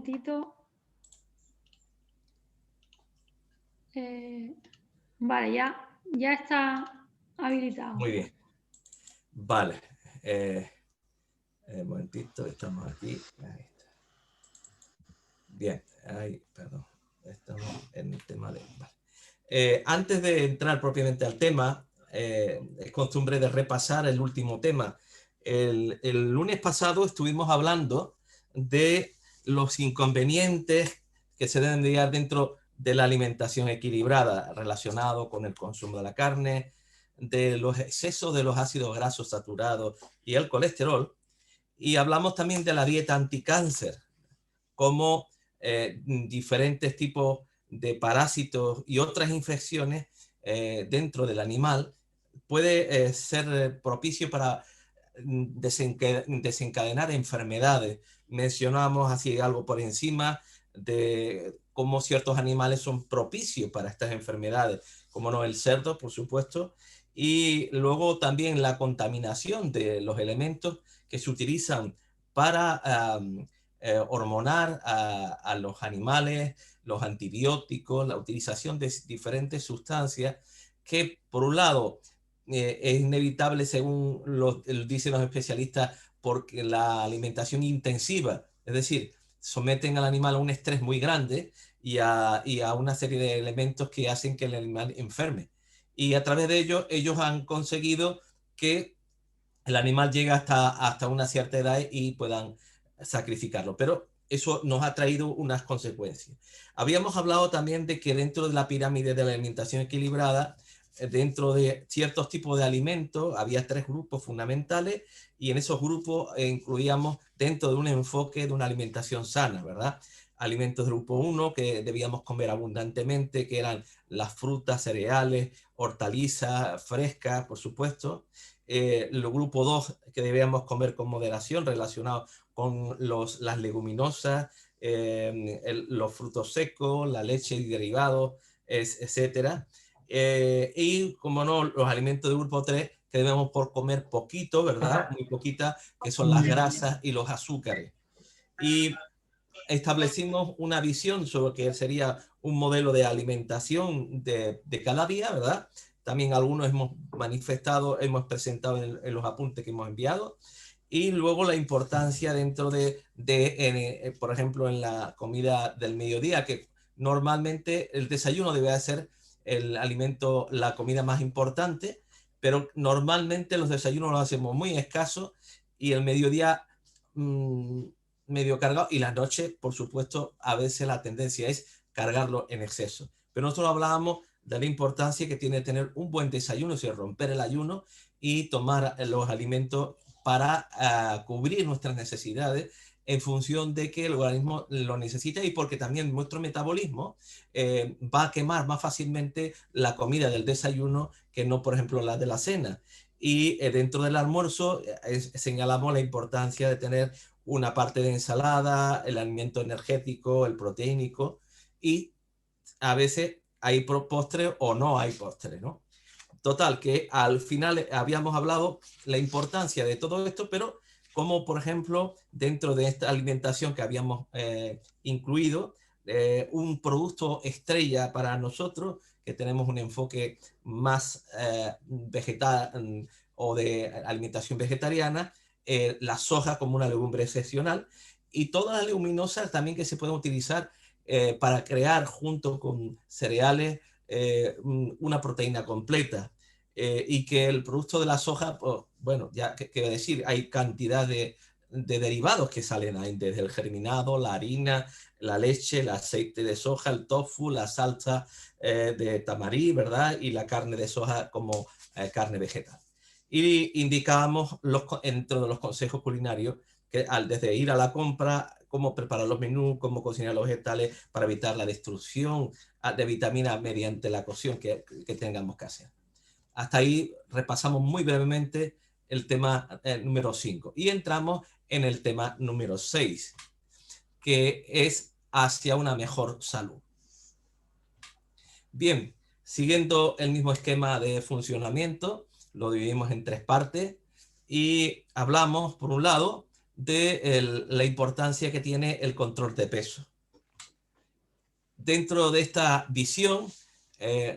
momentito. Vale, ya está habilitado. Muy bien. Vale. Un momentito, estamos aquí. Ahí está. Bien, ahí, perdón. Estamos en el tema de... Vale. Antes de entrar propiamente al tema, es costumbre de repasar el último tema. El lunes pasado estuvimos hablando de los inconvenientes que se deben de llevar dentro de la alimentación equilibrada, relacionado con el consumo de la carne, de los excesos de los ácidos grasos saturados y el colesterol. Y hablamos también de la dieta anticáncer, como diferentes tipos de parásitos y otras infecciones dentro del animal puede ser propicio para desencadenar enfermedades. Mencionamos así algo por encima de cómo ciertos animales son propicios para estas enfermedades, como no el cerdo, por supuesto, y luego también la contaminación de los elementos que se utilizan para hormonar a los animales, los antibióticos, la utilización de diferentes sustancias que, por un lado, es inevitable, según dicen los especialistas, porque la alimentación intensiva, es decir, someten al animal a un estrés muy grande y a una serie de elementos que hacen que el animal enferme. Y a través de ello, ellos han conseguido que el animal llegue hasta una cierta edad y puedan sacrificarlo. Pero eso nos ha traído unas consecuencias. Habíamos hablado también de que dentro de la pirámide de la alimentación equilibrada, dentro de ciertos tipos de alimentos, había 3 grupos fundamentales y en esos grupos incluíamos dentro de un enfoque de una alimentación sana, ¿verdad? Alimentos de grupo 1 que debíamos comer abundantemente, que eran las frutas, cereales, hortalizas frescas, por supuesto. El grupo 2 que debíamos comer con moderación, relacionado con las leguminosas, los frutos secos, la leche y derivados, etcétera. Y, como no, los alimentos de grupo 3 que debemos por comer poquito, ¿verdad? Muy poquita, que son las grasas y los azúcares. Y establecimos una visión sobre que sería un modelo de alimentación de cada día, ¿verdad? También algunos hemos manifestado, hemos presentado en los apuntes que hemos enviado. Y luego la importancia dentro por ejemplo, en la comida del mediodía, que normalmente el desayuno debe ser el alimento, la comida más importante, pero normalmente los desayunos los hacemos muy escasos y el mediodía medio cargado, y la noche, por supuesto, a veces la tendencia es cargarlo en exceso. Pero nosotros hablábamos de la importancia que tiene tener un buen desayuno, es decir, romper el ayuno y tomar los alimentos para cubrir nuestras necesidades en función de que el organismo lo necesita y porque también nuestro metabolismo va a quemar más fácilmente la comida del desayuno que no, por ejemplo, la de la cena. Y dentro del almuerzo señalamos la importancia de tener una parte de ensalada, el alimento energético, el proteínico, y a veces hay postre o no hay postre, ¿no? Total, que al final habíamos hablado la importancia de todo esto, pero como, por ejemplo, dentro de esta alimentación que habíamos incluido, un producto estrella para nosotros, que tenemos un enfoque más vegetal o de alimentación vegetariana, la soja como una legumbre excepcional, y todas las leguminosas también que se pueden utilizar para crear junto con cereales una proteína completa. Y que el producto de la soja, pues, bueno, ya quiero decir, hay cantidad de derivados que salen ahí, desde el germinado, la harina, la leche, el aceite de soja, el tofu, la salsa de tamarí, ¿verdad? Y la carne de soja como carne vegetal. Y indicábamos dentro de los consejos culinarios que desde ir a la compra, cómo preparar los menús, cómo cocinar los vegetales para evitar la destrucción de vitaminas mediante la cocción que tengamos que hacer. Hasta ahí repasamos muy brevemente el tema número 5 y entramos en el tema número 6, que es hacia una mejor salud. Bien, siguiendo el mismo esquema de funcionamiento, lo dividimos en 3 partes y hablamos, por un lado, de la importancia que tiene el control de peso. Dentro de esta visión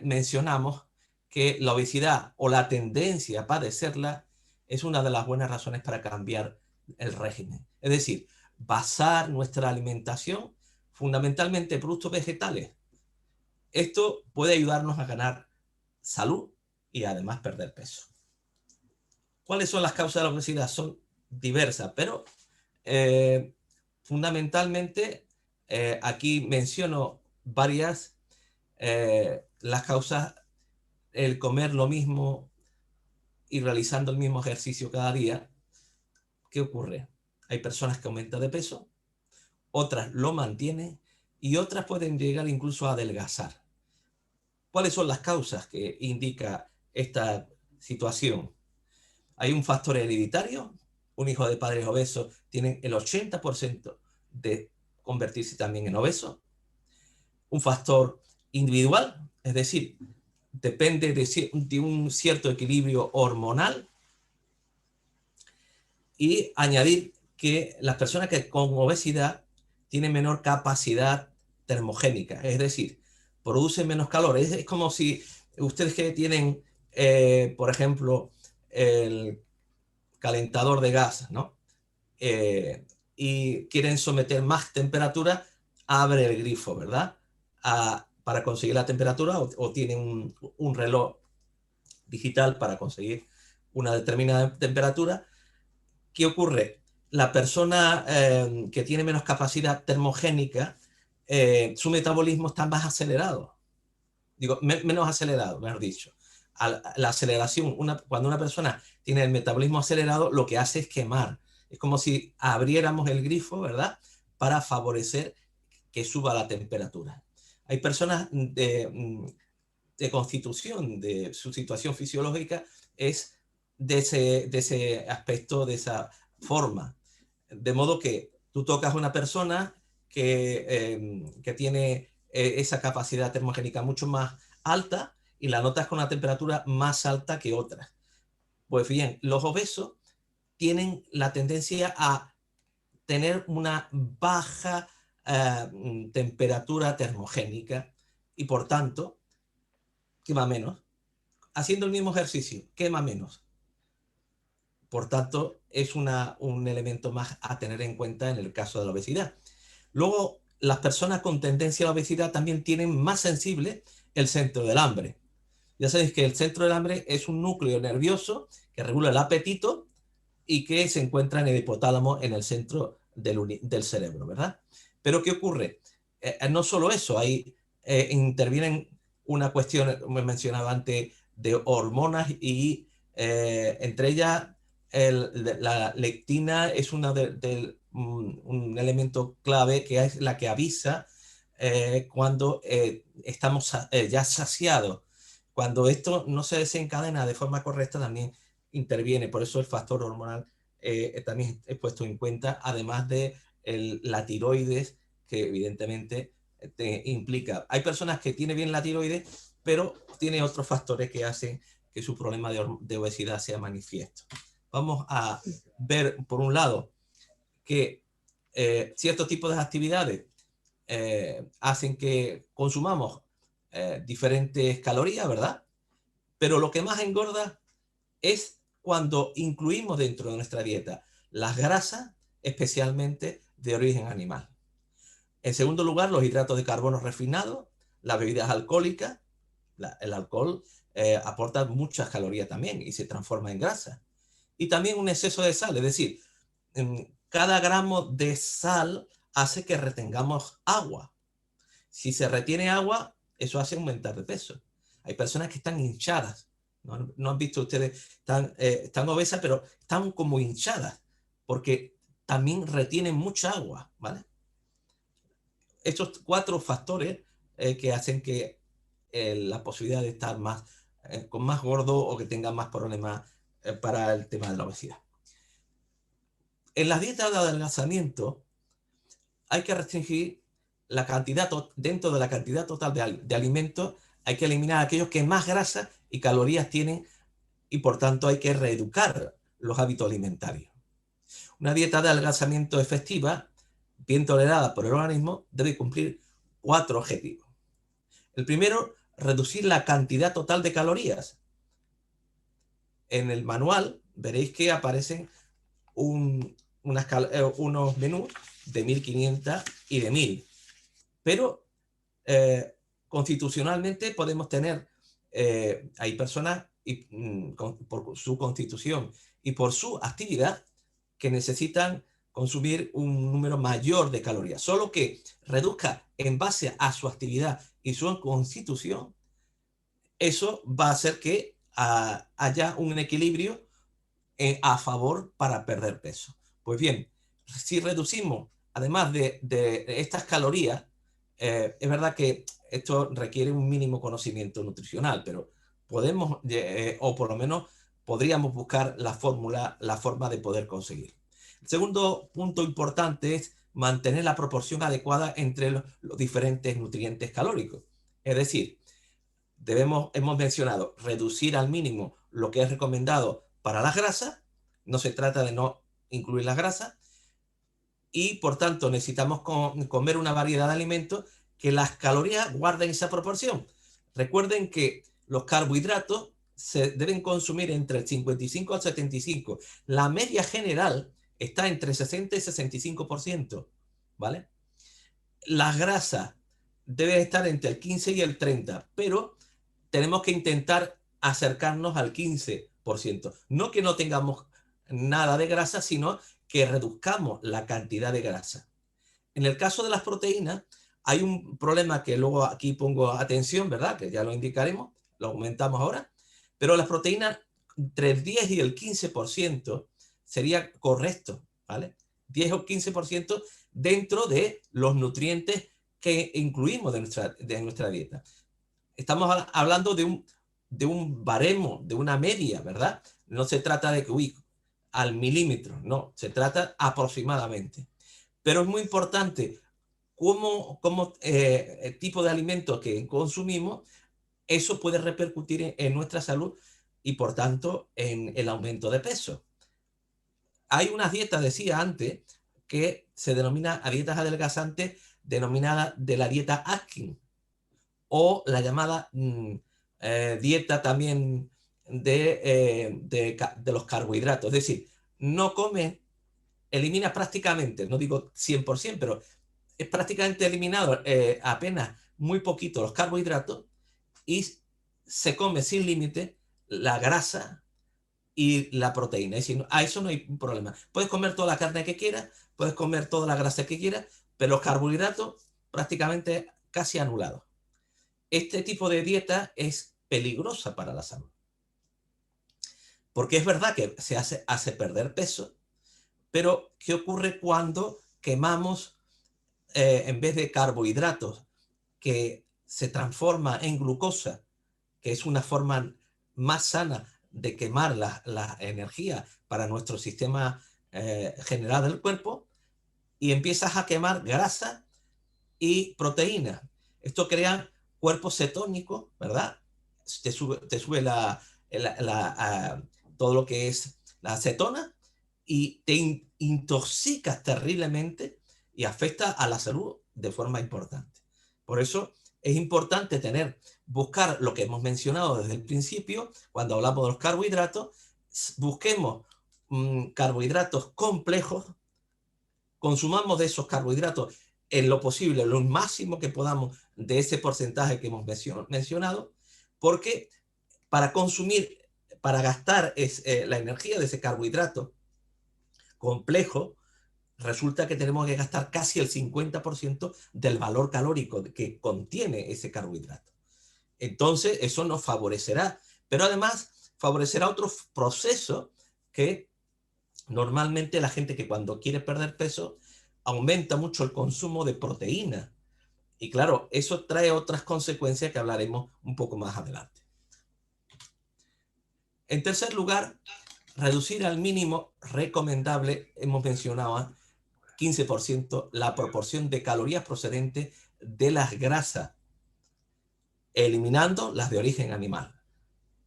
mencionamos que la obesidad o la tendencia a padecerla es una de las buenas razones para cambiar el régimen. Es decir, basar nuestra alimentación fundamentalmente en productos vegetales. Esto puede ayudarnos a ganar salud y además perder peso. ¿Cuáles son las causas de la obesidad? Son diversas, pero fundamentalmente aquí menciono varias. Las causas: el comer lo mismo y realizando el mismo ejercicio cada día. ¿Qué ocurre? Hay personas que aumentan de peso, otras lo mantienen y otras pueden llegar incluso a adelgazar. ¿Cuáles son las causas que indica esta situación? Hay un factor hereditario. Un hijo de padres obesos tiene el 80% de convertirse también en obeso. Un factor individual, es decir, depende de un cierto equilibrio hormonal. Y añadir que las personas que con obesidad tienen menor capacidad termogénica, es decir, producen menos calor. Es como si ustedes que tienen, por ejemplo, el calentador de gas, ¿no? Y quieren someter más temperatura, abre el grifo, ¿verdad? Para conseguir la temperatura, o tienen un reloj digital para conseguir una determinada temperatura. ¿Qué ocurre? La persona que tiene menos capacidad termogénica, su metabolismo está más acelerado. Digo, menos acelerado, mejor dicho. La aceleración, cuando una persona tiene el metabolismo acelerado, lo que hace es quemar. Es como si abriéramos el grifo, ¿verdad? Para favorecer que suba la temperatura. Hay personas de constitución, de su situación fisiológica, es de ese aspecto, de esa forma. De modo que tú tocas a una persona que tiene esa capacidad termogénica mucho más alta y la notas con una temperatura más alta que otras. Pues bien, los obesos tienen la tendencia a tener una baja temperatura termogénica y por tanto quema menos. Haciendo el mismo ejercicio, quema menos. Por tanto, es un elemento más a tener en cuenta en el caso de la obesidad. Luego, las personas con tendencia a la obesidad también tienen más sensible el centro del hambre. Ya sabéis que el centro del hambre es un núcleo nervioso que regula el apetito y que se encuentra en el hipotálamo, en el centro del cerebro, ¿verdad? Pero ¿qué ocurre? No solo eso, ahí intervienen una cuestión, como he mencionado antes, de hormonas y entre ellas la lectina es un elemento clave que es la que avisa cuando estamos ya saciados. Cuando esto no se desencadena de forma correcta también interviene, por eso el factor hormonal también es puesto en cuenta, además de la tiroides, que evidentemente te implica. Hay personas que tienen bien la tiroides, pero tiene otros factores que hacen que su problema de obesidad sea manifiesto. Vamos a ver, por un lado, que ciertos tipos de actividades hacen que consumamos diferentes calorías, ¿verdad? Pero lo que más engorda es cuando incluimos dentro de nuestra dieta las grasas, especialmente de origen animal. En segundo lugar, los hidratos de carbono refinados, las bebidas alcohólicas. El alcohol aporta muchas calorías también y se transforma en grasa. Y también un exceso de sal, es decir, cada gramo de sal hace que retengamos agua. Si se retiene agua, eso hace aumentar de peso. Hay personas que están hinchadas. ¿No han visto ustedes? Están obesas, pero están como hinchadas, porque también retienen mucha agua, ¿vale? Estos 4 factores que hacen que la posibilidad de estar con más gordo o que tengan más problemas para el tema de la obesidad. En las dietas de adelgazamiento hay que restringir la cantidad, dentro de la cantidad total de alimentos, hay que eliminar aquellos que más grasa y calorías tienen y por tanto hay que reeducar los hábitos alimentarios. Una dieta de adelgazamiento efectiva, bien tolerada por el organismo, debe cumplir 4 objetivos. El primero, reducir la cantidad total de calorías. En el manual veréis que aparecen unos menús de 1500 y de 1000. Pero constitucionalmente podemos tener, hay personas por su constitución y por su actividad que necesitan consumir un número mayor de calorías. Solo que reduzca en base a su actividad y su constitución, eso va a hacer que haya un equilibrio a favor para perder peso. Pues bien, si reducimos, además de estas calorías, es verdad que esto requiere un mínimo conocimiento nutricional, pero podemos, o por lo menos podríamos buscar la fórmula, la forma de poder conseguir. El segundo punto importante es mantener la proporción adecuada entre los diferentes nutrientes calóricos. Es decir, hemos mencionado reducir al mínimo lo que es recomendado para las grasas. No se trata de no incluir las grasas. Y por tanto necesitamos comer una variedad de alimentos que las calorías guarden esa proporción. Recuerden que los carbohidratos se deben consumir entre el 55 al 75. La media general está entre 60 y 65%, ¿vale? Las grasas deben estar entre el 15 y el 30, pero tenemos que intentar acercarnos al 15%. No que no tengamos nada de grasa, sino que reduzcamos la cantidad de grasa. En el caso de las proteínas, hay un problema que luego aquí pongo atención, ¿verdad? Que ya lo indicaremos, lo aumentamos ahora, pero las proteínas entre el 10 y el 15% sería correcto, ¿vale? 10 o 15% dentro de los nutrientes que incluimos de nuestra dieta. Estamos hablando de un baremo, de una media, ¿verdad? No se trata de que, uy, al milímetro, no, se trata aproximadamente. Pero es muy importante cómo el tipo de alimentos que consumimos, eso puede repercutir en nuestra salud y por tanto en el aumento de peso. Hay unas dietas, decía antes, que se denomina a dietas adelgazantes, denominada de la dieta Atkins, o la llamada dieta también de los carbohidratos. Es decir, no comes, elimina prácticamente, no digo 100%, pero es prácticamente eliminado apenas muy poquito los carbohidratos y se come sin límite la grasa y la proteína. Es decir, a eso no hay problema. Puedes comer toda la carne que quieras, puedes comer toda la grasa que quieras, pero los carbohidratos prácticamente casi anulados. Este tipo de dieta es peligrosa para la salud. Porque es verdad que se hace perder peso, pero ¿qué ocurre cuando quemamos, en vez de carbohidratos, que se transforma en glucosa, que es una forma más sana de quemar la energía para nuestro sistema general del cuerpo, y empiezas a quemar grasa y proteína? Esto crea cuerpos cetónicos, ¿verdad? Te sube todo lo que es la acetona y te intoxicas terriblemente y afecta a la salud de forma importante. Por eso es importante buscar lo que hemos mencionado desde el principio, cuando hablamos de los carbohidratos, busquemos carbohidratos complejos, consumamos de esos carbohidratos en lo posible, lo máximo que podamos de ese porcentaje que hemos mencionado, porque para gastar la energía de ese carbohidrato complejo, resulta que tenemos que gastar casi el 50% del valor calórico que contiene ese carbohidrato. Entonces, eso nos favorecerá, pero además favorecerá otro proceso que normalmente la gente que cuando quiere perder peso aumenta mucho el consumo de proteína. Y claro, eso trae otras consecuencias que hablaremos un poco más adelante. En tercer lugar, reducir al mínimo recomendable, hemos mencionado 15%, la proporción de calorías procedentes de las grasas, eliminando las de origen animal.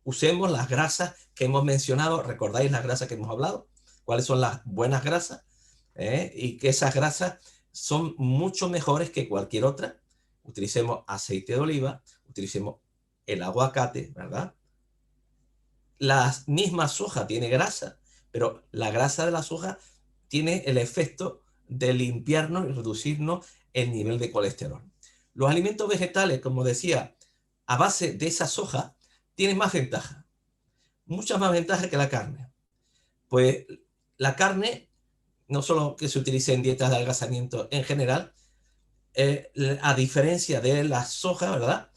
Usemos las grasas que hemos mencionado. ¿Recordáis las grasas que hemos hablado? ¿Cuáles son las buenas grasas? y que esas grasas son mucho mejores que cualquier otra. Utilicemos aceite de oliva, utilicemos el aguacate, ¿verdad? La misma soja tiene grasa, pero la grasa de la soja tiene el efecto de limpiarnos y reducirnos el nivel de colesterol. Los alimentos vegetales, como decía, a base de esa soja, tienen más ventajas, muchas más ventajas que la carne. Pues la carne, no solo que se utilice en dietas de adelgazamiento en general, a diferencia de la soja, ¿verdad?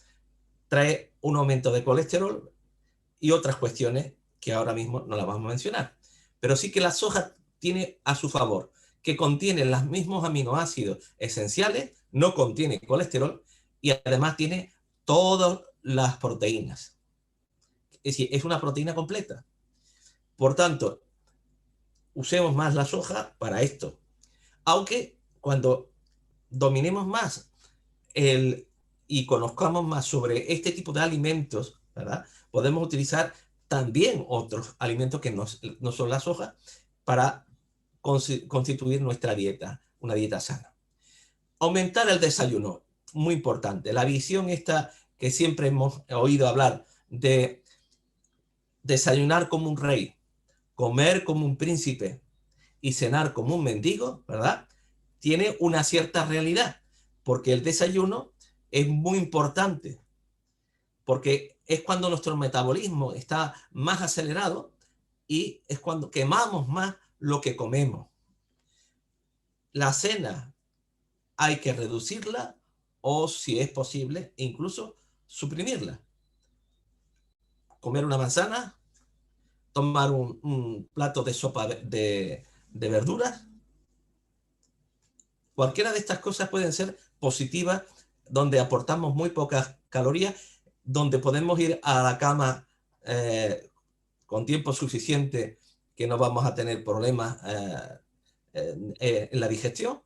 Trae un aumento de colesterol y otras cuestiones que ahora mismo no las vamos a mencionar. Pero sí que la soja tiene a su favor que contiene los mismos aminoácidos esenciales, no contiene colesterol y además tiene todas las proteínas. Es decir, es una proteína completa. Por tanto, usemos más la soja para esto. Aunque cuando dominemos más y conozcamos más sobre este tipo de alimentos, ¿verdad? Podemos utilizar también otros alimentos que no son la soja para constituir nuestra dieta, una dieta sana. Aumentar el desayuno, muy importante. La visión esta que siempre hemos oído hablar de desayunar como un rey, comer como un príncipe y cenar como un mendigo, ¿verdad? Tiene una cierta realidad, porque el desayuno es muy importante, porque es cuando nuestro metabolismo está más acelerado y es cuando quemamos más lo que comemos. La cena hay que reducirla o, si es posible, incluso suprimirla. Comer una manzana, tomar un plato de sopa de verduras. Cualquiera de estas cosas pueden ser positivas, donde aportamos muy pocas calorías, donde podemos ir a la cama con tiempo suficiente, que no vamos a tener problemas en la digestión.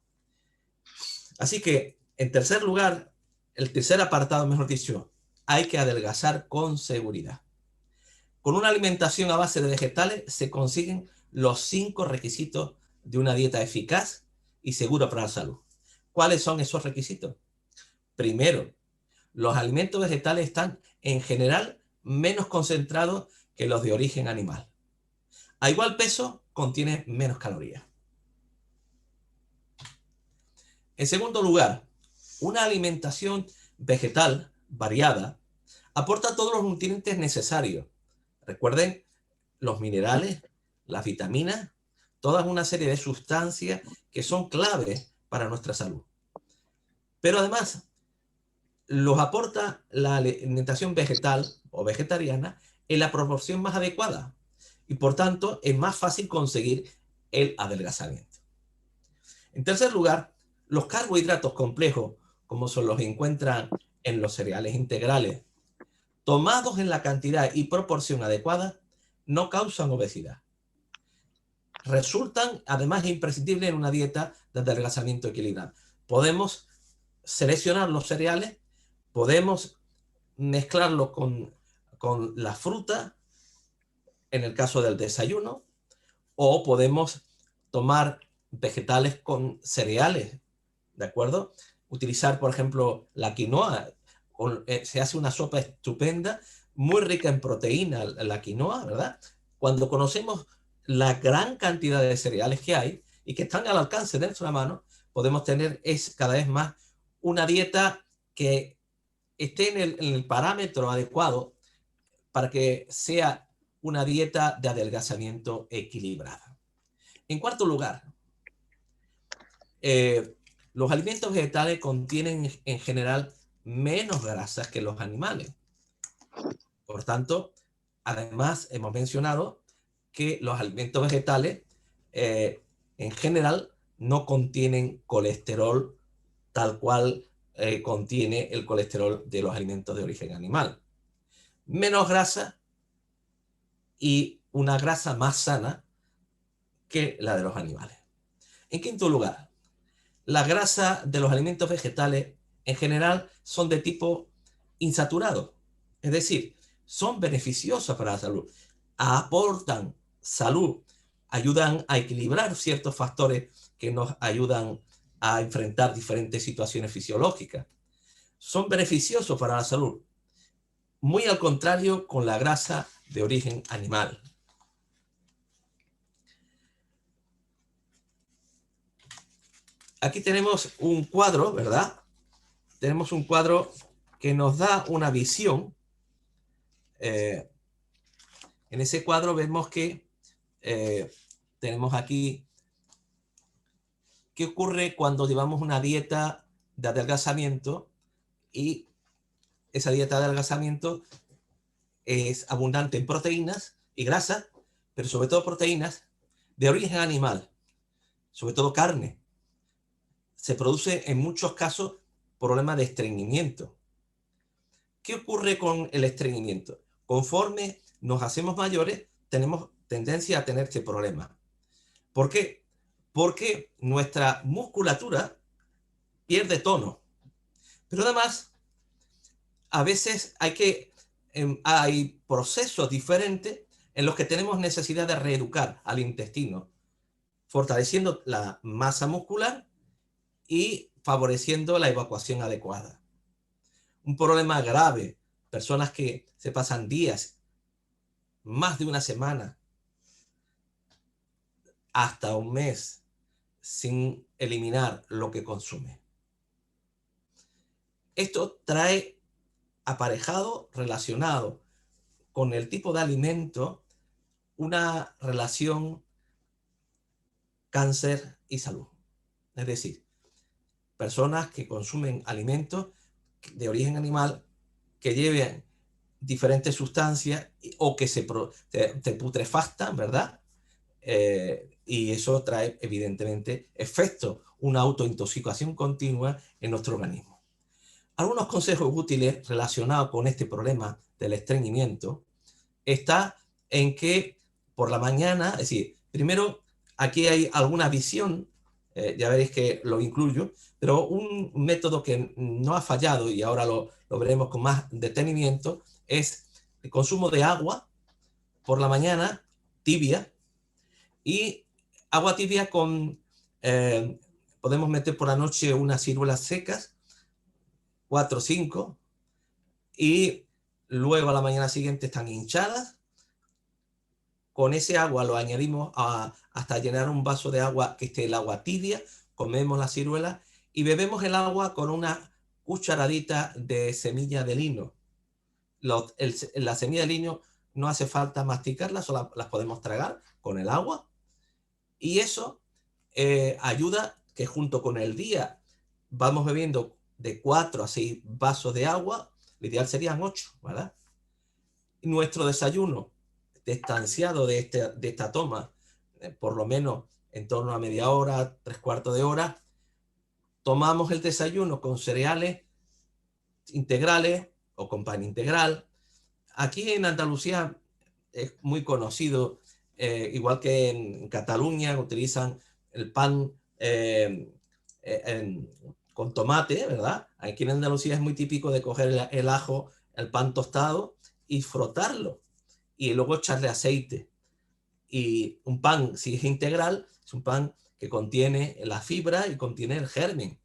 Así que, en tercer lugar, el tercer apartado, mejor dicho, hay que adelgazar con seguridad. Con una alimentación a base de vegetales se consiguen los 5 requisitos de una dieta eficaz y segura para la salud. ¿Cuáles son esos requisitos? Primero, los alimentos vegetales están en general menos concentrados que los de origen animal. A igual peso, contienen menos calorías. En segundo lugar, una alimentación vegetal variada aporta todos los nutrientes necesarios. Recuerden, los minerales, las vitaminas, toda una serie de sustancias que son claves para nuestra salud. Pero además, los aporta la alimentación vegetal o vegetariana en la proporción más adecuada y por tanto es más fácil conseguir el adelgazamiento. En tercer lugar, los carbohidratos complejos, como son los que encuentran en los cereales integrales, tomados en la cantidad y proporción adecuada, no causan obesidad. Resultan además imprescindibles en una dieta de adelgazamiento equilibrado. Podemos seleccionar los cereales, podemos mezclarlos con la fruta, en el caso del desayuno, o podemos tomar vegetales con cereales, ¿de acuerdo? Utilizar, por ejemplo, la quinoa. Se hace una sopa estupenda, muy rica en proteína, la quinoa, ¿verdad? Cuando conocemos la gran cantidad de cereales que hay y que están al alcance de nuestra mano, podemos tener cada vez más una dieta que esté en el parámetro adecuado para que sea una dieta de adelgazamiento equilibrada. En cuarto lugar, los alimentos vegetales contienen en general menos grasas que los animales. Por tanto, además hemos mencionado que los alimentos vegetales en general no contienen colesterol tal cual contiene el colesterol de los alimentos de origen animal. Menos grasa y una grasa más sana que la de los animales. En quinto lugar, la grasa de los alimentos vegetales en general son de tipo insaturado, es decir, son beneficiosas para la salud, aportan salud, ayudan a equilibrar ciertos factores que nos ayudan a enfrentar diferentes situaciones fisiológicas. Son beneficiosos para la salud, muy al contrario con la grasa de origen animal. Aquí tenemos un cuadro, ¿verdad? Tenemos un cuadro que nos da una visión. En ese cuadro vemos que tenemos aquí qué ocurre cuando llevamos una dieta de adelgazamiento, y esa dieta de adelgazamiento es abundante en proteínas y grasas, pero sobre todo proteínas de origen animal, sobre todo carne. Se produce en muchos casos problema de estreñimiento. ¿Qué ocurre con el estreñimiento? Conforme nos hacemos mayores, tenemos tendencia a tener este problema. ¿Por qué? Porque nuestra musculatura pierde tono. Pero además, a veces hay procesos diferentes en los que tenemos necesidad de reeducar al intestino, fortaleciendo la masa muscular y favoreciendo la evacuación adecuada. Un problema grave, personas que se pasan días, más de una semana, hasta un mes, sin eliminar lo que consume. Esto trae aparejado, relacionado con el tipo de alimento, una relación cáncer y salud. Es decir, personas que consumen alimentos de origen animal que lleven diferentes sustancias o que se putrefactan, ¿verdad? Y eso trae evidentemente efectos, una autointoxicación continua en nuestro organismo. Algunos consejos útiles relacionados con este problema del estreñimiento está en que por la mañana, es decir, primero aquí hay alguna visión, ya veréis que lo incluyo, pero un método que no ha fallado y ahora lo veremos con más detenimiento es el consumo de agua por la mañana tibia, y agua tibia con, podemos meter por la noche unas ciruelas secas, 4 o 5, y luego a la mañana siguiente están hinchadas. Con ese agua lo añadimos hasta llenar un vaso de agua que esté el agua tibia, comemos la ciruela y bebemos el agua con una cucharadita de semilla de lino. La semilla de lino no hace falta masticarla, solo las podemos tragar con el agua, y eso ayuda que junto con el día vamos bebiendo de 4 a 6 vasos de agua, lo ideal serían 8, ¿verdad? Nuestro desayuno distanciado de esta toma, por lo menos en torno a media hora, 3/4 de hora, tomamos el desayuno con cereales integrales o con pan integral. Aquí en Andalucía es muy conocido, igual que en Cataluña utilizan el pan con tomate, ¿verdad? Aquí en Andalucía es muy típico de coger el ajo, el pan tostado y frotarlo y luego echarle aceite. Y un pan, si es integral, es un pan que contiene la fibra y contiene el germen.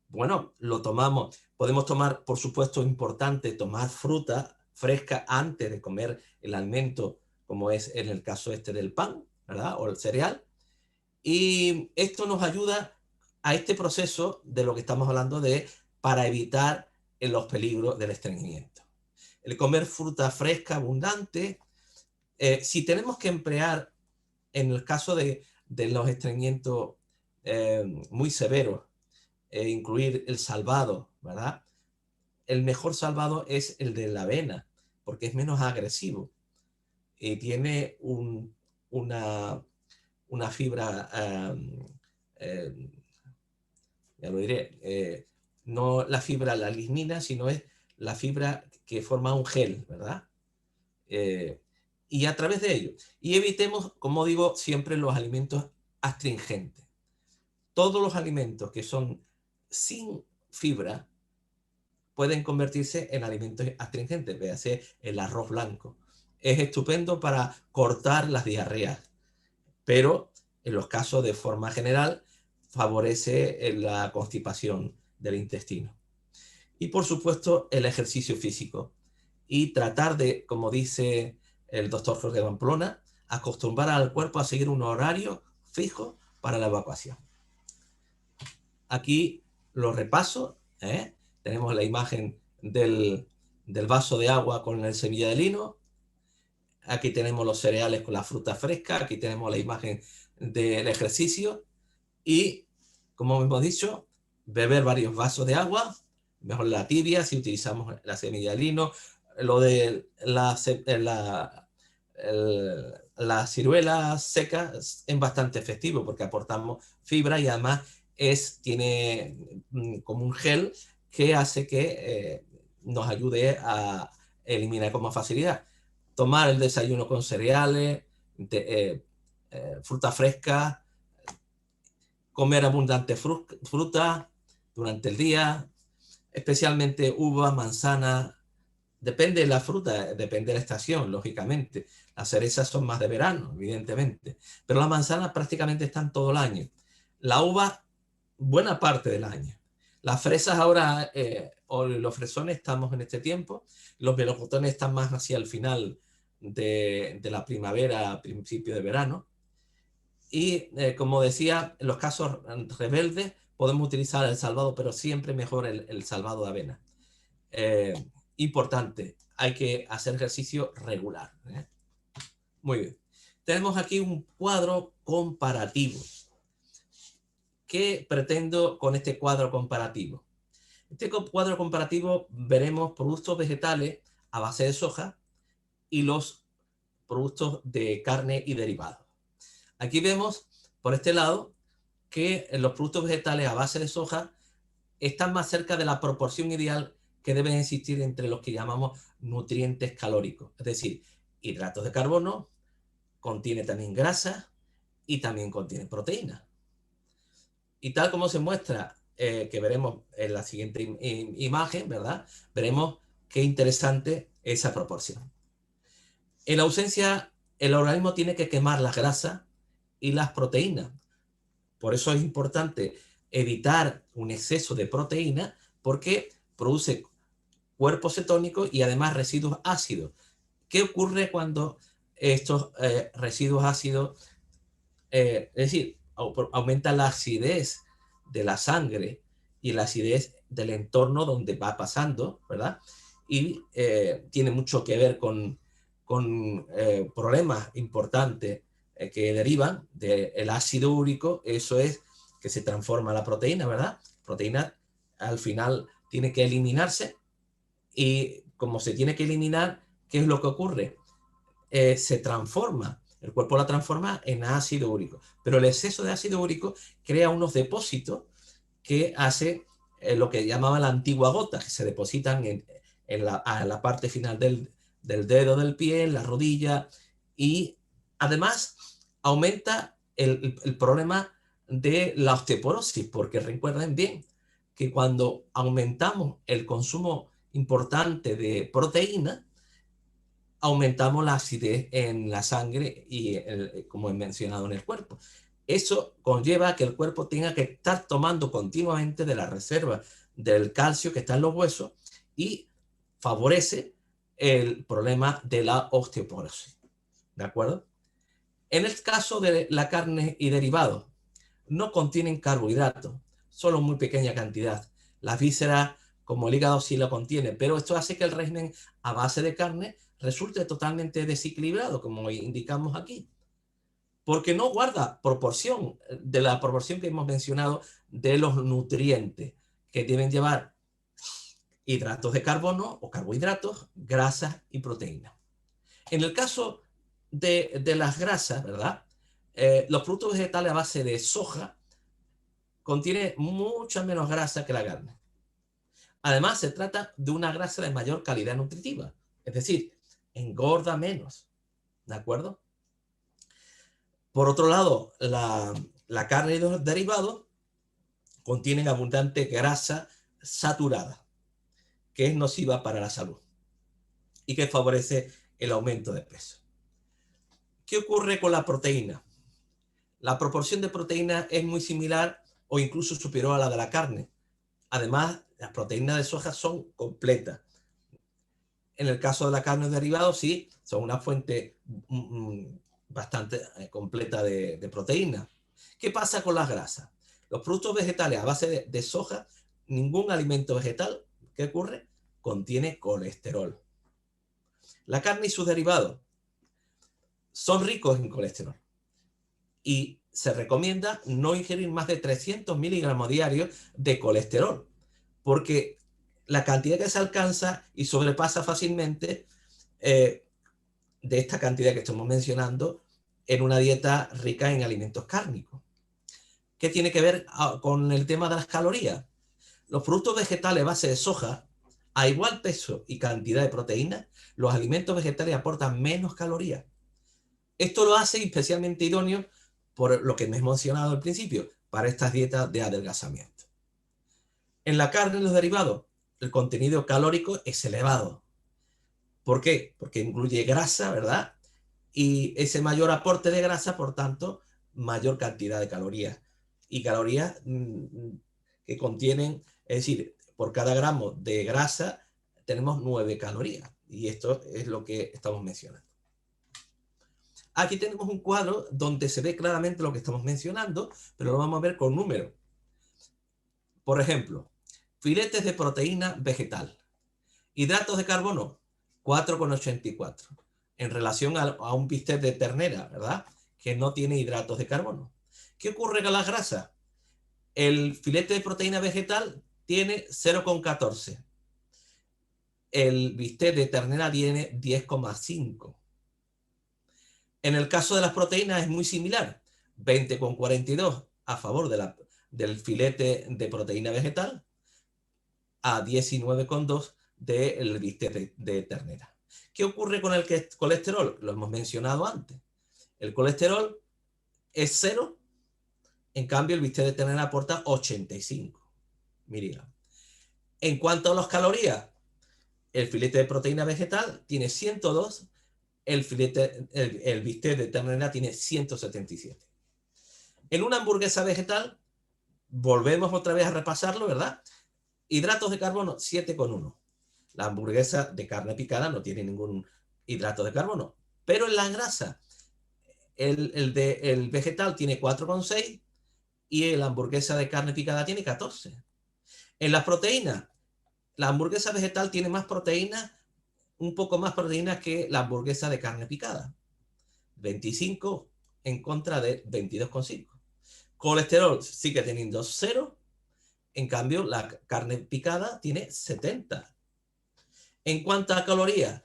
Bueno, lo tomamos. Podemos tomar, por supuesto, importante tomar fruta fresca antes de comer el alimento, como es en el caso este del pan, ¿verdad? O el cereal. Y esto nos ayuda a este proceso de lo que estamos hablando para evitar los peligros del estreñimiento. El comer fruta fresca, abundante. Si tenemos que emplear, en el caso de los estreñimientos muy severos, incluir el salvado, ¿verdad? El mejor salvado es el de la avena, porque es menos agresivo y tiene una fibra, ya lo diré, no la fibra, la lignina, sino es la fibra que forma un gel, ¿verdad? Y a través de ello. Y evitemos, como digo, siempre los alimentos astringentes. Todos los alimentos que son sin fibra pueden convertirse en alimentos astringentes. Véase el arroz blanco. Es estupendo para cortar las diarreas, pero en los casos de forma general favorece la constipación del intestino. Y por supuesto el ejercicio físico y tratar de, como dice el doctor Jorge Pamplona, acostumbrar al cuerpo a seguir un horario fijo para la evacuación. Aquí lo repaso, ¿eh? Tenemos la imagen del vaso de agua con el semilla de lino. Aquí tenemos los cereales con la fruta fresca. Aquí tenemos la imagen del ejercicio. Y, como hemos dicho, beber varios vasos de agua. Mejor la tibia si utilizamos la semilla de lino. Lo de la ciruela seca es bastante efectivo porque aportamos fibra y además tiene como un gel que hace que nos ayude a eliminar con más facilidad. Tomar el desayuno con cereales, fruta fresca, comer abundante fruta durante el día, especialmente uvas, manzanas. Depende de la fruta, depende de la estación, lógicamente. Las cerezas son más de verano, evidentemente. Pero las manzanas prácticamente están todo el año. La uva, buena parte del año. Las fresas ahora, o los fresones, estamos en este tiempo. Los melocotones están más hacia el final de la primavera, principio de verano. Y como decía, en los casos rebeldes podemos utilizar el salvado, pero siempre mejor el salvado de avena. Importante, hay que hacer ejercicio regular. Muy bien. Tenemos aquí un cuadro comparativo. ¿Qué pretendo con este cuadro comparativo? Este cuadro comparativo veremos productos vegetales a base de soja y los productos de carne y derivados. Aquí vemos, por este lado, que los productos vegetales a base de soja están más cerca de la proporción ideal que deben existir entre los que llamamos nutrientes calóricos. Es decir, hidratos de carbono, contiene también grasa y también contiene proteína. Y tal como se muestra, que veremos en la siguiente imagen, ¿verdad? Veremos qué interesante esa proporción. En ausencia, el organismo tiene que quemar las grasas y las proteínas. Por eso es importante evitar un exceso de proteína porque produce cuerpos cetónicos y además residuos ácidos. ¿Qué ocurre cuando estos residuos ácidos, es decir, aumenta la acidez de la sangre y la acidez del entorno donde va pasando, ¿verdad? Y tiene mucho que ver con problemas importantes que derivan del ácido úrico. Eso es que se transforma la proteína, ¿verdad? Proteína al final tiene que eliminarse y como se tiene que eliminar, ¿qué es lo que ocurre? Se transforma, el cuerpo la transforma en ácido úrico, pero el exceso de ácido úrico crea unos depósitos que hace lo que llamaba la antigua gota, que se depositan a la parte final del dedo del pie, en la rodilla, y además aumenta el problema de la osteoporosis, porque recuerden bien que cuando aumentamos el consumo importante de proteína, aumentamos la acidez en la sangre y, como he mencionado, en el cuerpo. Eso conlleva que el cuerpo tenga que estar tomando continuamente de la reserva del calcio que está en los huesos y favorece el problema de la osteoporosis. ¿De acuerdo? En el caso de la carne y derivados, no contienen carbohidratos, solo muy pequeña cantidad. Las vísceras, como el hígado, sí lo contiene, pero esto hace que el régimen a base de carne resulte totalmente desequilibrado, como indicamos aquí, porque no guarda proporción de la proporción que hemos mencionado de los nutrientes que deben llevar hidratos de carbono o carbohidratos, grasas y proteínas. En el caso de las grasas, ¿verdad? Los productos vegetales a base de soja contiene mucha menos grasa que la carne. Además, se trata de una grasa de mayor calidad nutritiva, es decir, engorda menos, ¿de acuerdo? Por otro lado, la carne y los derivados contienen abundante grasa saturada, que es nociva para la salud y que favorece el aumento de peso. ¿Qué ocurre con la proteína? La proporción de proteína es muy similar o incluso superior a la de la carne. Además, las proteínas de soja son completas. En el caso de la carne de derivados, sí, son una fuente bastante completa de proteína. ¿Qué pasa con las grasas? Los productos vegetales a base de soja, ningún alimento vegetal, ¿qué ocurre? Contiene colesterol. La carne y sus derivados son ricos en colesterol y se recomienda no ingerir más de 300 miligramos diarios de colesterol, porque la cantidad que se alcanza y sobrepasa fácilmente de esta cantidad que estamos mencionando en una dieta rica en alimentos cárnicos. ¿Qué tiene que ver con el tema de las calorías? Los productos vegetales a base de soja, a igual peso y cantidad de proteínas, los alimentos vegetales aportan menos calorías. Esto lo hace especialmente idóneo por lo que me he mencionado al principio, para estas dietas de adelgazamiento. En la carne y los derivados, el contenido calórico es elevado. ¿Por qué? Porque incluye grasa, ¿verdad? Y ese mayor aporte de grasa, por tanto, mayor cantidad de calorías. Y calorías que contienen, es decir, por cada gramo de grasa tenemos 9 calorías. Y esto es lo que estamos mencionando. Aquí tenemos un cuadro donde se ve claramente lo que estamos mencionando, pero lo vamos a ver con números. Por ejemplo, filetes de proteína vegetal. Hidratos de carbono, 4,84. En relación a un bistec de ternera, ¿verdad? Que no tiene hidratos de carbono. ¿Qué ocurre con las grasas? El filete de proteína vegetal tiene 0,14. El bistec de ternera tiene 10,5. En el caso de las proteínas es muy similar. 20,42 a favor del filete de proteína vegetal a 19,2 del bistec de ternera. ¿Qué ocurre con el colesterol? Lo hemos mencionado antes. El colesterol es 0, en cambio el bistec de ternera aporta 85 miligramos. En cuanto a las calorías, el filete de proteína vegetal tiene 102, el bistec de ternera tiene 177. En una hamburguesa vegetal, volvemos otra vez a repasarlo, ¿verdad? Hidratos de carbono, 7,1. La hamburguesa de carne picada no tiene ningún hidrato de carbono. Pero en la grasa, el vegetal tiene 4,6 y la hamburguesa de carne picada tiene 14. En las proteínas, la hamburguesa vegetal tiene más proteínas, un poco más proteínas que la hamburguesa de carne picada. 25 en contra de 22,5. Colesterol sigue teniendo 0. En cambio, la carne picada tiene 70. En cuanto a calorías,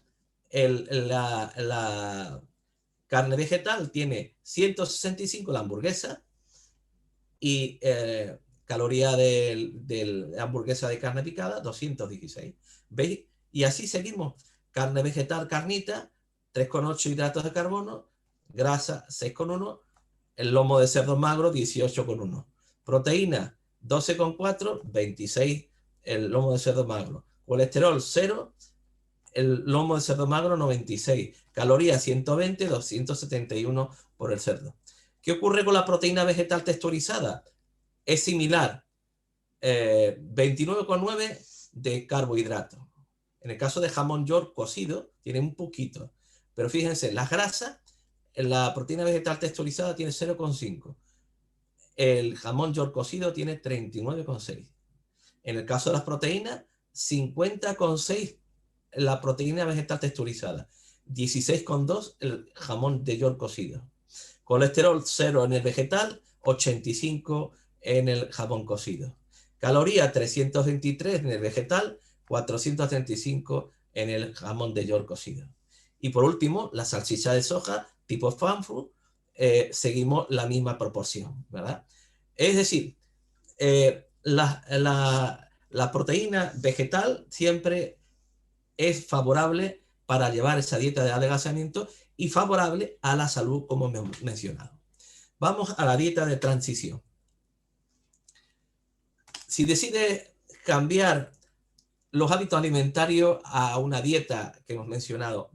la carne vegetal tiene 165 la hamburguesa y caloría de la hamburguesa de carne picada 216. ¿Veis? Y así seguimos. Carne vegetal, carnita, 3,8 hidratos de carbono, grasa 6,1, el lomo de cerdo magro 18,1. Proteína 12,4, 26 el lomo de cerdo magro. Colesterol 0, el lomo de cerdo magro 96. Calorías 120, 271 por el cerdo. ¿Qué ocurre con la proteína vegetal texturizada? Es similar. 29,9 de carbohidratos. En el caso de jamón york cocido, tiene un poquito. Pero fíjense, las grasas, la proteína vegetal texturizada tiene 0,5. El jamón york cocido tiene 39,6. En el caso de las proteínas, 50,6 la proteína vegetal texturizada, 16,2 el jamón de york cocido. Colesterol 0 en el vegetal, 85 en el jamón cocido. Caloría 323 en el vegetal, 435 en el jamón de york cocido. Y por último, la salchicha de soja tipo Frankfurt, seguimos la misma proporción, ¿verdad? Es decir, la proteína vegetal siempre es favorable para llevar esa dieta de adelgazamiento y favorable a la salud, como me he mencionado. Vamos a la dieta de transición. Si decides cambiar los hábitos alimentarios a una dieta que hemos mencionado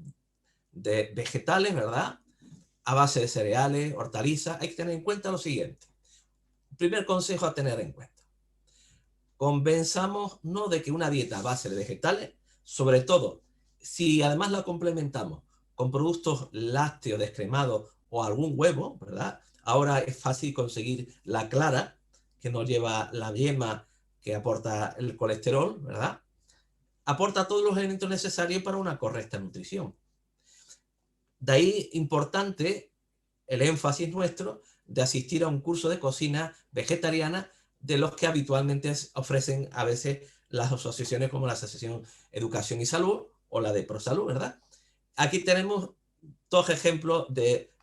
de vegetales, ¿verdad? A base de cereales, hortalizas, hay que tener en cuenta lo siguiente. Primer consejo a tener en cuenta. Convenzamos no de que una dieta a base de vegetales, sobre todo si además la complementamos con productos lácteos descremados o algún huevo, ¿verdad? Ahora es fácil conseguir la clara, que no lleva la yema que aporta el colesterol, ¿verdad? Aporta todos los elementos necesarios para una correcta nutrición. De ahí importante el énfasis nuestro de asistir a un curso de cocina vegetariana de los que habitualmente ofrecen a veces las asociaciones como la Asociación Educación y Salud o la de ProSalud, ¿verdad? Aquí tenemos dos ejemplos de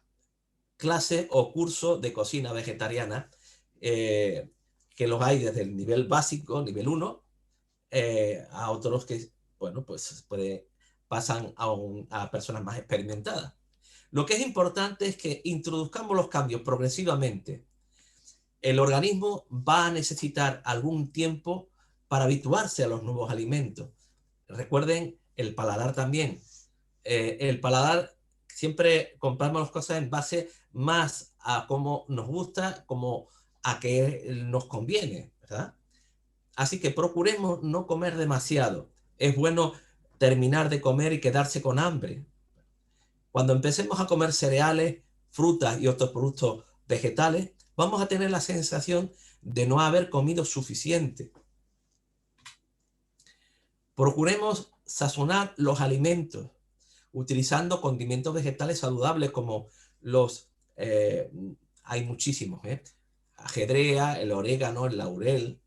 clase o curso de cocina vegetariana que los hay desde el nivel básico, nivel 1, a otros que, bueno, pues pasan a personas más experimentadas. Lo que es importante es que introduzcamos los cambios progresivamente. El organismo va a necesitar algún tiempo para habituarse a los nuevos alimentos. Recuerden el paladar también. El paladar, siempre compramos las cosas en base más a cómo nos gusta, como a qué nos conviene, ¿verdad? Así que procuremos no comer demasiado. Es bueno terminar de comer y quedarse con hambre. Cuando empecemos a comer cereales, frutas y otros productos vegetales, vamos a tener la sensación de no haber comido suficiente. Procuremos sazonar los alimentos utilizando condimentos vegetales saludables como hay muchísimos, ajedrea, el orégano, el laurel,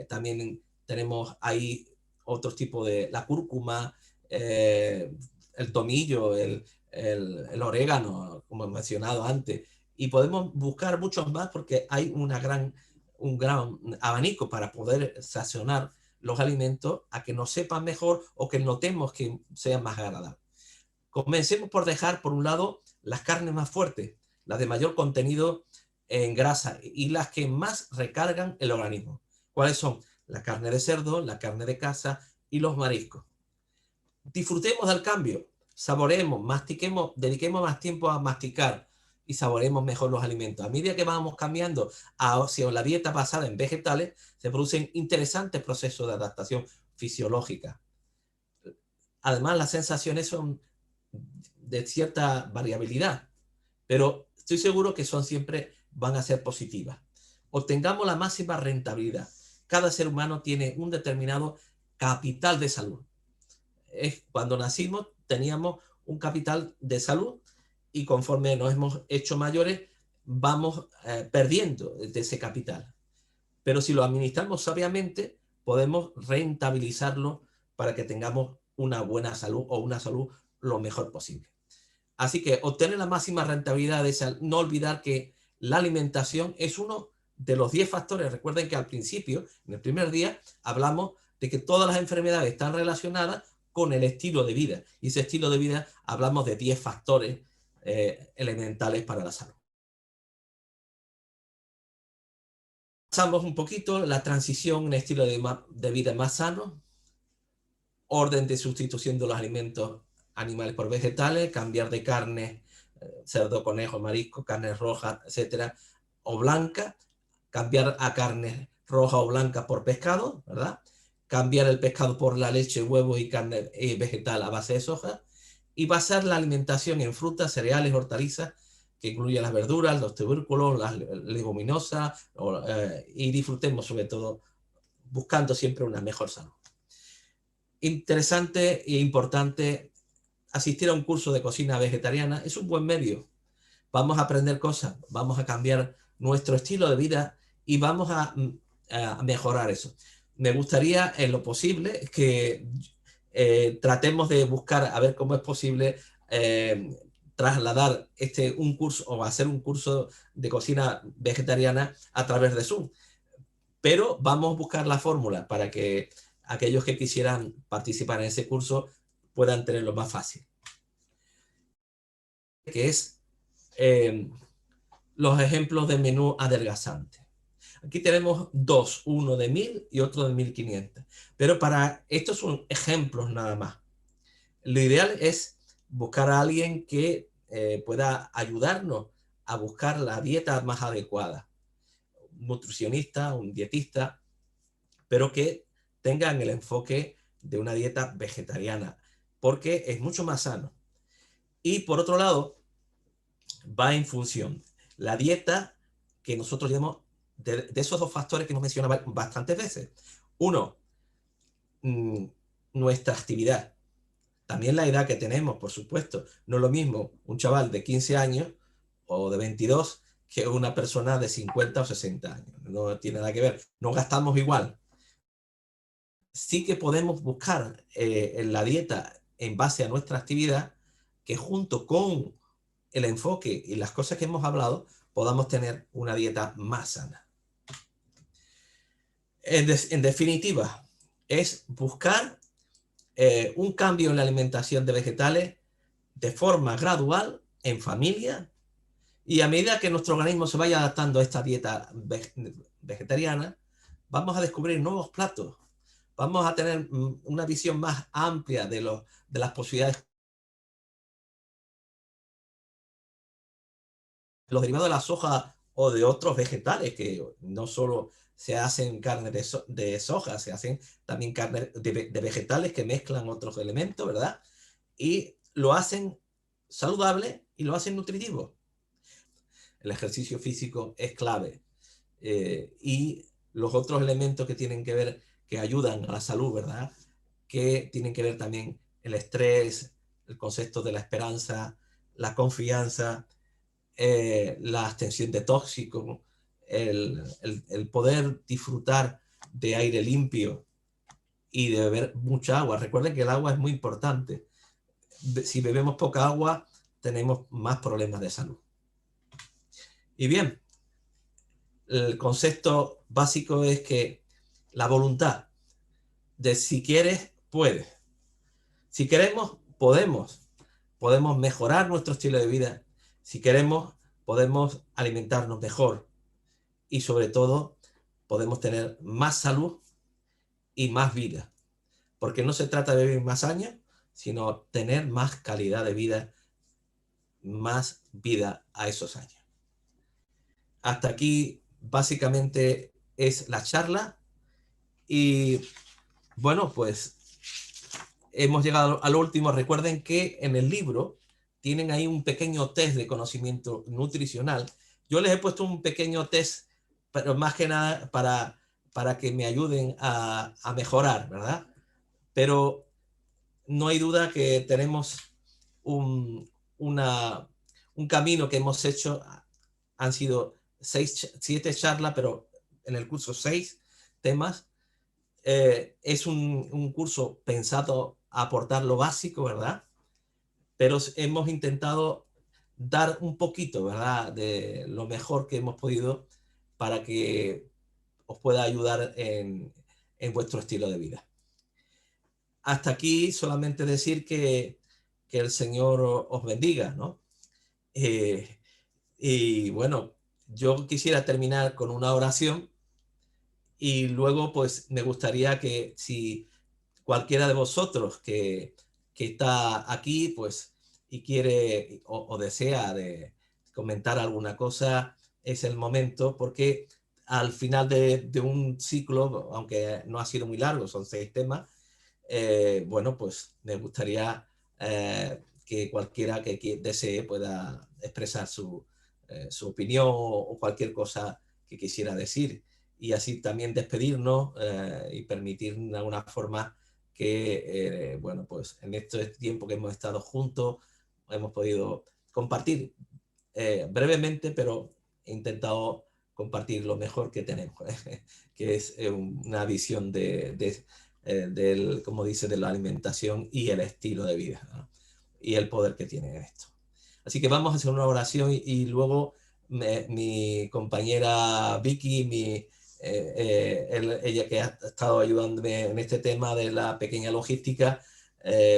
también tenemos ahí otros tipos de la cúrcuma, el tomillo, el orégano, como he mencionado antes, y podemos buscar muchos más porque hay un gran abanico para poder sazonar los alimentos a que nos sepan mejor o que notemos que sean más agradables. Comencemos por dejar, por un lado, las carnes más fuertes, las de mayor contenido en grasa y las que más recargan el organismo. ¿Cuáles son? La carne de cerdo, la carne de caza y los mariscos. Disfrutemos del cambio, saboreemos, mastiquemos, dediquemos más tiempo a masticar y saboreemos mejor los alimentos. A medida que vamos cambiando hacia la dieta basada en vegetales, se producen interesantes procesos de adaptación fisiológica. Además, las sensaciones son de cierta variabilidad, pero estoy seguro que siempre van a ser positivas. Obtengamos la máxima rentabilidad. Cada ser humano tiene un determinado capital de salud. Cuando nacimos teníamos un capital de salud y conforme nos hemos hecho mayores vamos perdiendo de ese capital. Pero si lo administramos sabiamente, podemos rentabilizarlo para que tengamos una buena salud o una salud lo mejor posible. Así que obtener la máxima rentabilidad no olvidar que la alimentación es uno de los 10 factores. Recuerden que al principio, en el primer día, hablamos de que todas las enfermedades están relacionadas con el estilo de vida. Y ese estilo de vida hablamos de 10 factores elementales para la salud. Pasamos un poquito la transición en estilo de vida más sano, orden de sustitución de los alimentos animales por vegetales, cambiar de carne, cerdo, conejo, marisco, carnes rojas, etcétera, o blanca, cambiar a carne roja o blanca por pescado, ¿verdad? Cambiar el pescado por la leche, huevo y carne vegetal a base de soja, y basar la alimentación en frutas, cereales, hortalizas, que incluyen las verduras, los tubérculos, las leguminosas, y disfrutemos sobre todo buscando siempre una mejor salud. Interesante e importante asistir a un curso de cocina vegetariana, es un buen medio. Vamos a aprender cosas, vamos a cambiar nuestro estilo de vida y vamos a mejorar eso. Me gustaría, en lo posible, que tratemos de buscar a ver cómo es posible trasladar un curso o hacer un curso de cocina vegetariana a través de Zoom. Pero vamos a buscar la fórmula para que aquellos que quisieran participar en ese curso puedan tenerlo más fácil. Que es los ejemplos de menú adelgazante. Aquí tenemos dos, uno de 1000 y otro de 1500. Pero para estos son ejemplos nada más. Lo ideal es buscar a alguien que pueda ayudarnos a buscar la dieta más adecuada. nutricionista, un dietista, pero que tengan el enfoque de una dieta vegetariana, porque es mucho más sano. Y por otro lado, va en función la dieta que nosotros llamamos de esos dos factores que hemos mencionado bastantes veces. Uno, nuestra actividad. También la edad que tenemos, por supuesto. No es lo mismo un chaval de 15 años o de 22 que una persona de 50 o 60 años. No tiene nada que ver. No gastamos igual. Sí que podemos buscar en la dieta en base a nuestra actividad, que junto con el enfoque y las cosas que hemos hablado, podamos tener una dieta más sana. En definitiva, es buscar un cambio en la alimentación de vegetales de forma gradual, en familia, y a medida que nuestro organismo se vaya adaptando a esta dieta vegetariana, vamos a descubrir nuevos platos, vamos a tener una visión más amplia de las posibilidades. Los derivados de la soja o de otros vegetales, que no solo se hacen carne de soja, se hacen también carne de vegetales que mezclan otros elementos, ¿verdad? Y lo hacen saludable y lo hacen nutritivo. El ejercicio físico es clave. Y los otros elementos que tienen que ver, que ayudan a la salud, ¿verdad? Que tienen que ver también el estrés, el concepto de la esperanza, la confianza, la abstención de tóxicos, el poder disfrutar de aire limpio y de beber mucha agua. Recuerden que el agua es muy importante. Si bebemos poca agua, tenemos más problemas de salud. Y bien, el concepto básico es que la voluntad de si quieres, puedes. Si queremos, podemos. Podemos mejorar nuestro estilo de vida. Si queremos, podemos alimentarnos mejor. Y sobre todo, podemos tener más salud y más vida. Porque no se trata de vivir más años, sino tener más calidad de vida, más vida a esos años. Hasta aquí, básicamente, es la charla. Y bueno, pues hemos llegado al último. Recuerden que en el libro tienen ahí un pequeño test de conocimiento nutricional. Yo les he puesto un pequeño test, pero más que nada para que me ayuden a mejorar, ¿verdad? Pero no hay duda que tenemos un camino que hemos hecho. Han sido 7 charlas, pero en el curso 6 temas. Es un curso pensado a aportar lo básico, ¿verdad? Pero hemos intentado dar un poquito, ¿verdad? De lo mejor que hemos podido para que os pueda ayudar en vuestro estilo de vida. Hasta aquí solamente decir que el Señor os bendiga, ¿no? Y bueno, yo quisiera terminar con una oración y luego pues me gustaría que si cualquiera de vosotros que está aquí pues y quiere o desea de comentar alguna cosa, es el momento, porque al final de un ciclo, aunque no ha sido muy largo, son 6 temas, bueno, pues me gustaría que cualquiera que desee pueda expresar su opinión o cualquier cosa que quisiera decir. Y así también despedirnos y permitir de alguna forma que, bueno, pues en este tiempo que hemos estado juntos, hemos podido compartir brevemente, pero he intentado compartir lo mejor que tenemos, que es una visión como dice, de la alimentación y el estilo de vida, ¿no? Y el poder que tiene esto. Así que vamos a hacer una oración y luego mi compañera Vicky, ella que ha estado ayudándome en este tema de la pequeña logística,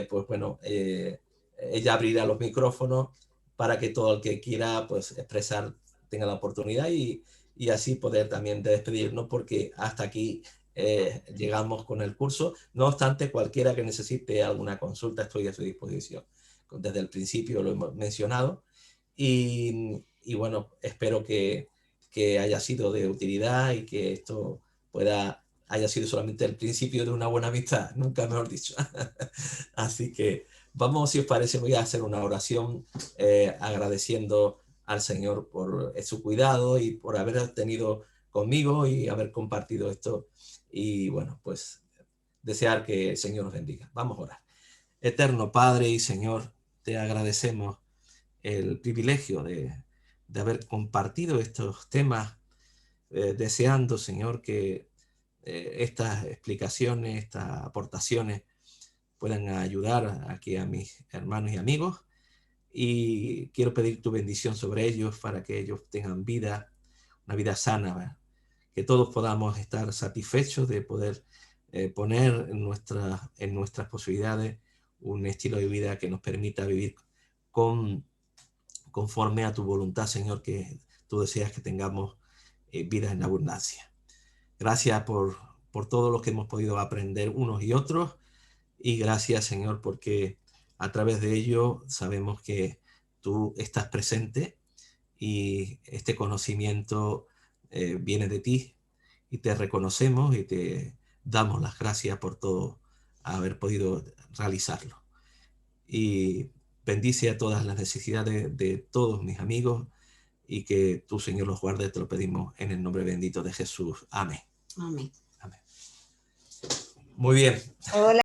pues bueno, ella abrirá los micrófonos para que todo el que quiera pues expresar tenga la oportunidad y así poder también despedirnos, porque hasta aquí llegamos con el curso. No obstante, cualquiera que necesite alguna consulta, estoy a su disposición. Desde el principio lo hemos mencionado y bueno, espero que que haya sido de utilidad y que esto haya sido solamente el principio de una buena amistad, nunca mejor dicho. Así que vamos, si os parece, voy a hacer una oración agradeciendo al Señor por su cuidado y por haber tenido conmigo y haber compartido esto. Y bueno, pues desear que el Señor nos bendiga. Vamos a orar. Eterno Padre y Señor, te agradecemos el privilegio de haber compartido estos temas, deseando, Señor, que estas explicaciones, estas aportaciones puedan ayudar aquí a mis hermanos y amigos. Y quiero pedir tu bendición sobre ellos para que ellos tengan vida, una vida sana, ¿verdad? Que todos podamos estar satisfechos de poder poner en nuestras posibilidades un estilo de vida que nos permita vivir conforme a tu voluntad, Señor, que tú deseas que tengamos vida en abundancia. Gracias por todo lo que hemos podido aprender unos y otros, y gracias, Señor, porque a través de ello sabemos que tú estás presente y este conocimiento viene de ti, y te reconocemos y te damos las gracias por todo haber podido realizarlo. Y bendice a todas las necesidades de todos mis amigos, y que tú, Señor, los guarde, te lo pedimos en el nombre bendito de Jesús. Amén. Amén. Amén. Muy bien. Hola.